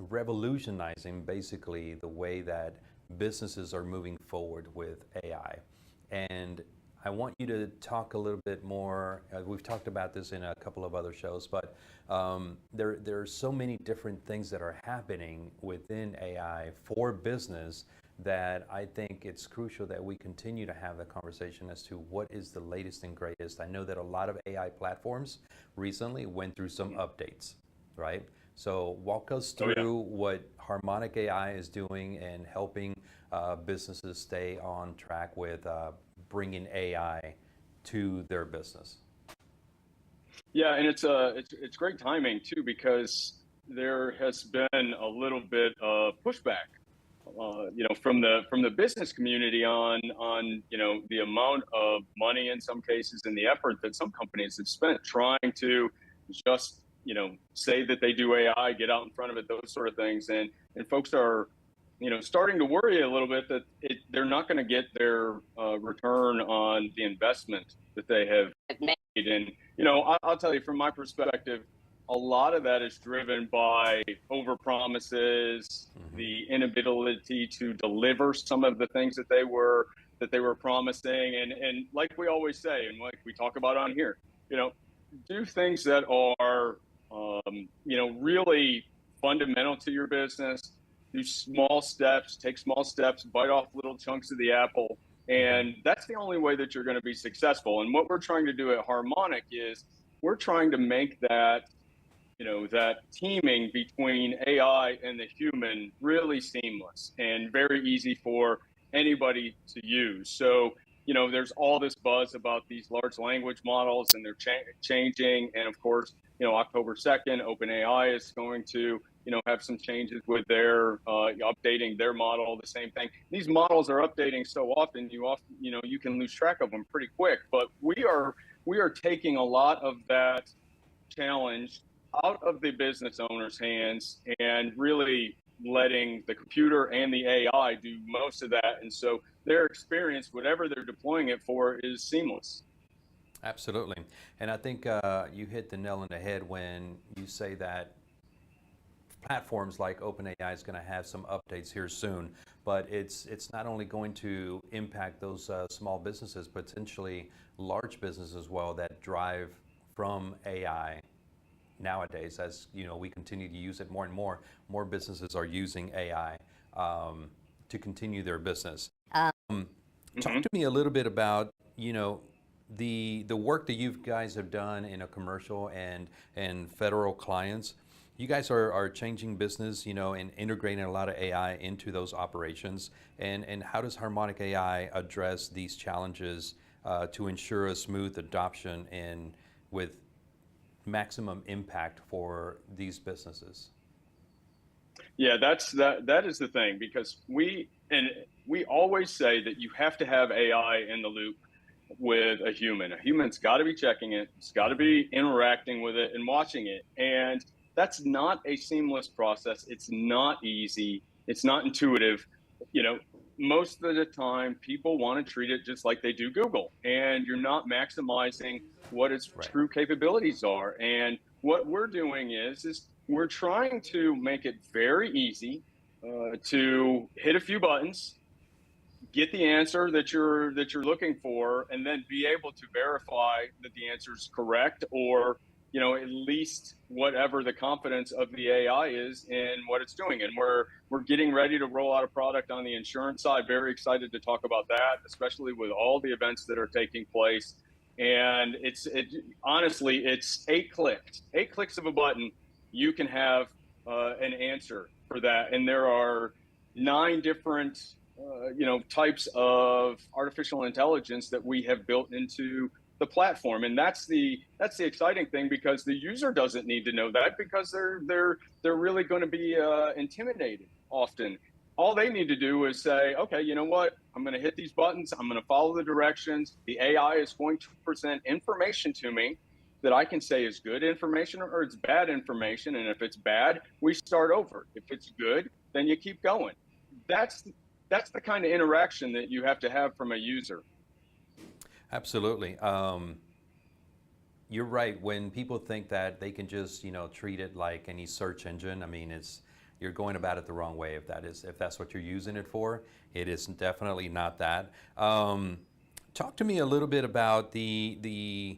revolutionizing basically the way that businesses are moving forward with AI. And I want you to talk a little bit more. We've talked about this in a couple of other shows, but there are so many different things that are happening within AI for business that I think it's crucial that we continue to have the conversation as to what is the latest and greatest. I know that a lot of AI platforms recently went through some updates, right? So walk us through what Harmonic AI is doing and helping businesses stay on track with bringing AI to their business. Yeah, and it's great timing too, because there has been a little bit of pushback, from the business community on the amount of money in some cases and the effort that some companies have spent trying to just say that they do AI, get out in front of it, those sort of things. And folks are, starting to worry a little bit that they're not going to get their return on the investment that they have made. And, I'll tell you from my perspective, a lot of that is driven by overpromises, the inability to deliver some of the things that they were promising. And like we always say, and like we talk about on here, do things that are, really fundamental to your business. Do small steps, take small steps, bite off little chunks of the apple. And that's the only way that you're going to be successful. And what we're trying to do at Harmonic is we're trying to make that, that teaming between AI and the human really seamless and very easy for anybody to use. So there's all this buzz about these large language models, and they're changing. And of course, October 2nd, OpenAI is going to, have some changes with their updating their model. The same thing. These models are updating so often, you can lose track of them pretty quick. But we are taking a lot of that challenge out of the business owner's hands and really letting the computer and the AI do most of that. And so their experience, whatever they're deploying it for, is seamless. Absolutely. And I think you hit the nail on the head when you say that platforms like OpenAI is going to have some updates here soon, but it's not only going to impact those small businesses, potentially large businesses as well that drive from AI nowadays. As we continue to use it more and more businesses are using AI to continue their business. Talk to me a little bit about the work that you guys have done in a commercial and federal clients. You guys are changing business, and integrating a lot of AI into those operations. And how does Harmonic AI address these challenges to ensure a smooth adoption and with maximum impact for these businesses? Yeah, that is the thing, because we always say that you have to have AI in the loop with a human. A human's got to be checking it, it's got to be interacting with it and watching it. And that's not a seamless process. It's not easy. It's not intuitive. Most of the time people want to treat it just like they do Google, and you're not maximizing what its true capabilities are. And what we're doing is we're trying to make it very easy to hit a few buttons, get the answer that you're looking for, and then be able to verify that the answer is correct, or at least whatever the confidence of the AI is in what it's doing. And we're getting ready to roll out a product on the insurance side. Very excited to talk about that, especially with all the events that are taking place. And honestly, it's 8 clicks of a button. You can have an answer for that. And there are 9 different types of artificial intelligence that we have built into the platform. And that's the exciting thing, because the user doesn't need to know that, because they're really going to be intimidated often. All they need to do is say, okay, you know what? I'm going to hit these buttons. I'm going to follow the directions. The AI is going to present information to me that I can say is good information or it's bad information. And if it's bad, we start over. If it's good, then you keep going. That's the kind of interaction that you have to have from a user. Absolutely. You're right. When people think that they can just, treat it like any search engine, you're going about it the wrong way. If that's what you're using it for, it is definitely not that. Talk to me a little bit about the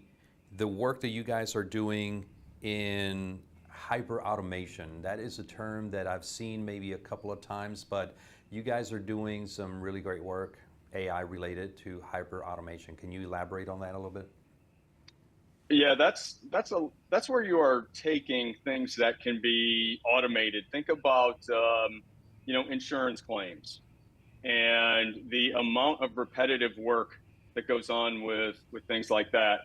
work that you guys are doing in hyper automation. That is a term that I've seen maybe a couple of times, but you guys are doing some really great work, AI related to hyper automation. Can you elaborate on that a little bit? Yeah, that's where you are taking things that can be automated. Think about insurance claims and the amount of repetitive work that goes on with things like that.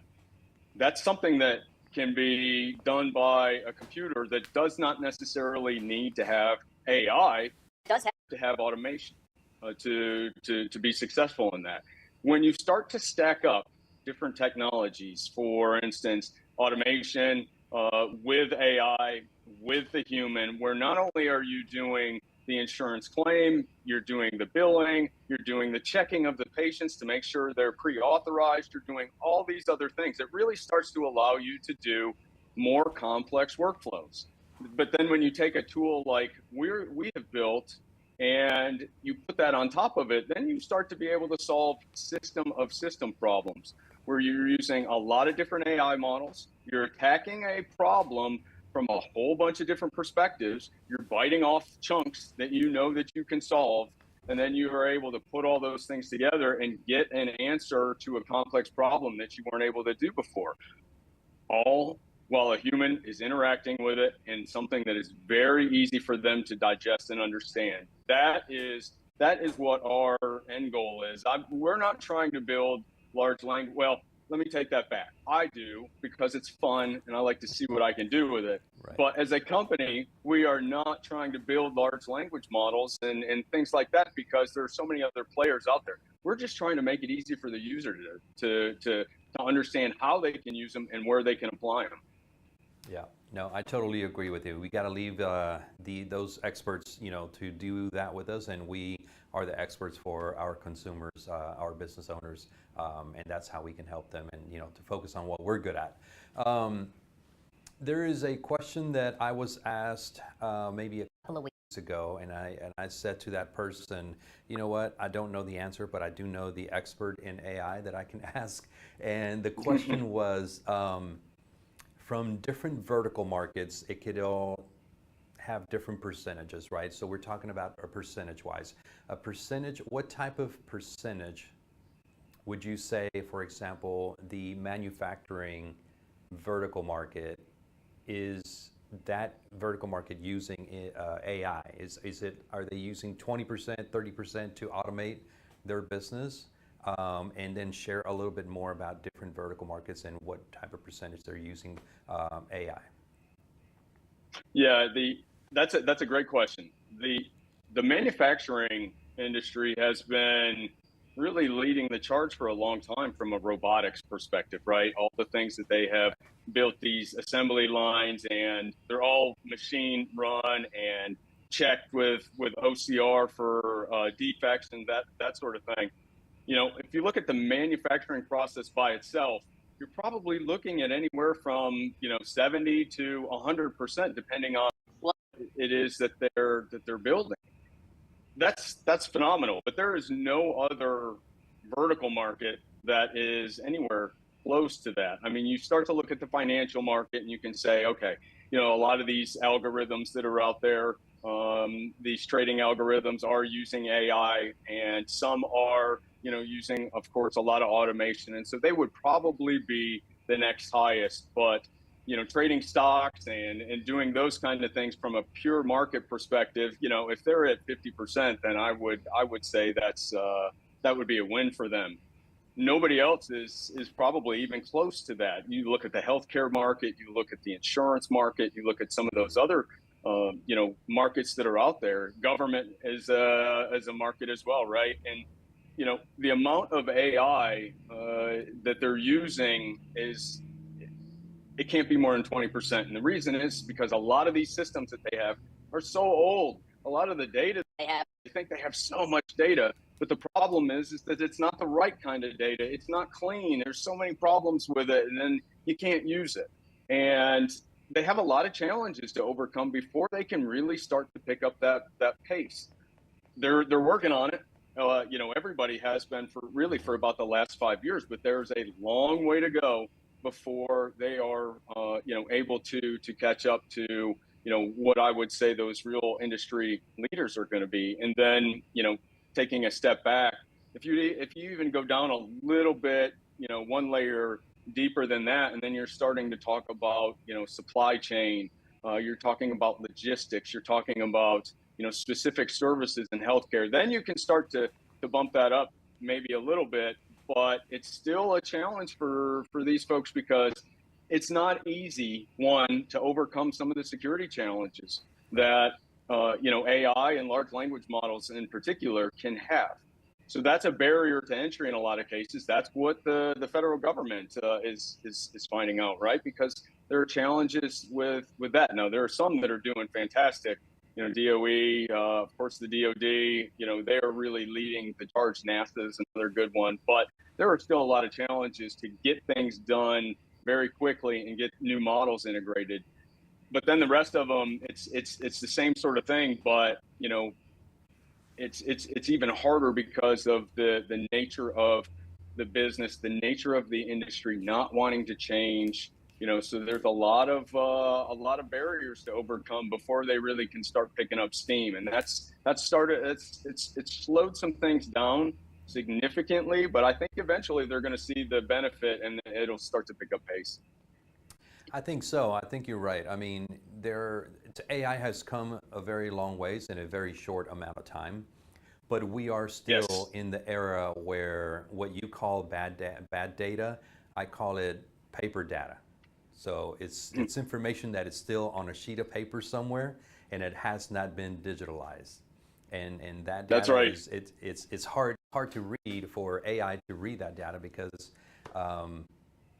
That's something that can be done by a computer that does not necessarily need to have AI. Does have to have automation to be successful in that. When you start to stack up different technologies, for instance, automation with AI, with the human, where not only are you doing the insurance claim, you're doing the billing, you're doing the checking of the patients to make sure they're pre-authorized, you're doing all these other things. It really starts to allow you to do more complex workflows. But then when you take a tool like we have built and you put that on top of it, then you start to be able to solve system problems, where you're using a lot of different AI models. You're attacking a problem from a whole bunch of different perspectives. You're biting off chunks that that you can solve, and then you are able to put all those things together and get an answer to a complex problem that you weren't able to do before, all while a human is interacting with it in something that is very easy for them to digest and understand. That is that is what our end goal is. We're not trying to build large language. Well, let me take that back. I do, because it's fun and I like to see what I can do with it. Right. But as a company, we are not trying to build large language models and things like that, because there are so many other players out there. We're just trying to make it easy for the user to understand how they can use them and where they can apply them. Yeah, no, I totally agree with you. We got to leave those experts, to do that with us, and we are the experts for our consumers, our business owners, and that's how we can help them, and to focus on what we're good at. There is a question that I was asked maybe a couple of weeks ago, and I said to that person, you know what? I don't know the answer, but I do know the expert in AI that I can ask. And the question was, from different vertical markets, it could all have different percentages, right? So we're talking about a percentage-wise. A percentage, what type of percentage would you say, for example, the manufacturing vertical market, is that vertical market using AI? Are they using 20%, 30% to automate their business? And then share a little bit more about different vertical markets and what type of percentage they're using AI. Yeah, that's a great question. The manufacturing industry has been really leading the charge for a long time from a robotics perspective, right? All the things that they have built, these assembly lines, and they're all machine run and checked with OCR for defects and that sort of thing. If you look at the manufacturing process by itself, you're probably looking at anywhere from 70 to 100%, depending on what it is that they're building. That's phenomenal. But there is no other vertical market that is anywhere close to that. I mean, you start to look at the financial market, and you can say, okay, a lot of these algorithms that are out there, these trading algorithms are using AI, and some are using, of course, a lot of automation. And so they would probably be the next highest. But, trading stocks and doing those kind of things from a pure market perspective, if they're at 50%, then I would say that would be a win for them. Nobody else is probably even close to that. You look at the healthcare market, you look at the insurance market, you look at some of those other markets that are out there. Government is a market as well, right? And the amount of AI that they're using it can't be more than 20%. And the reason is because a lot of these systems that they have are so old. A lot of the data they have, they think they have so much data, but the problem is that it's not the right kind of data. It's not clean. There's so many problems with it, and then you can't use it. And they have a lot of challenges to overcome before they can really start to pick up that pace. They're working on it. Everybody has been for about the last 5 years, but there's a long way to go before they are, able to catch up to, what I would say those real industry leaders are going to be. And then, taking a step back, if you even go down a little bit, one layer deeper than that, and then you're starting to talk about, supply chain, you're talking about logistics, you're talking about, specific services in healthcare, then you can start to bump that up maybe a little bit. But it's still a challenge for these folks, because it's not easy, one, to overcome some of the security challenges that AI and large language models in particular can have. So that's a barrier to entry in a lot of cases. That's what the federal government is finding out, right? Because there are challenges with that. Now, there are some that are doing fantastic. DOE, of course, the DOD, they are really leading the charge. NASA is another good one. But there are still a lot of challenges to get things done very quickly and get new models integrated. But then the rest of them, it's the same sort of thing, but it's even harder because of the nature of the business, the nature of the industry not wanting to change. So there's a lot of barriers to overcome before they really can start picking up steam, and it's slowed some things down significantly. But I think eventually they're going to see the benefit, and it'll start to pick up pace. I think so. I think you're right. I mean, AI has come a very long ways in a very short amount of time, But we are still in the era where what you call bad data, I call it paper data. So it's information that is still on a sheet of paper somewhere, and it has not been digitalized. And that data That's right. is it's hard to read for AI to read that data because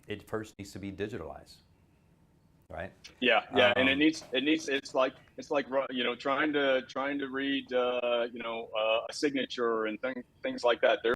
it first needs to be digitalized, right? Yeah, and it's like trying to read a signature and things like that.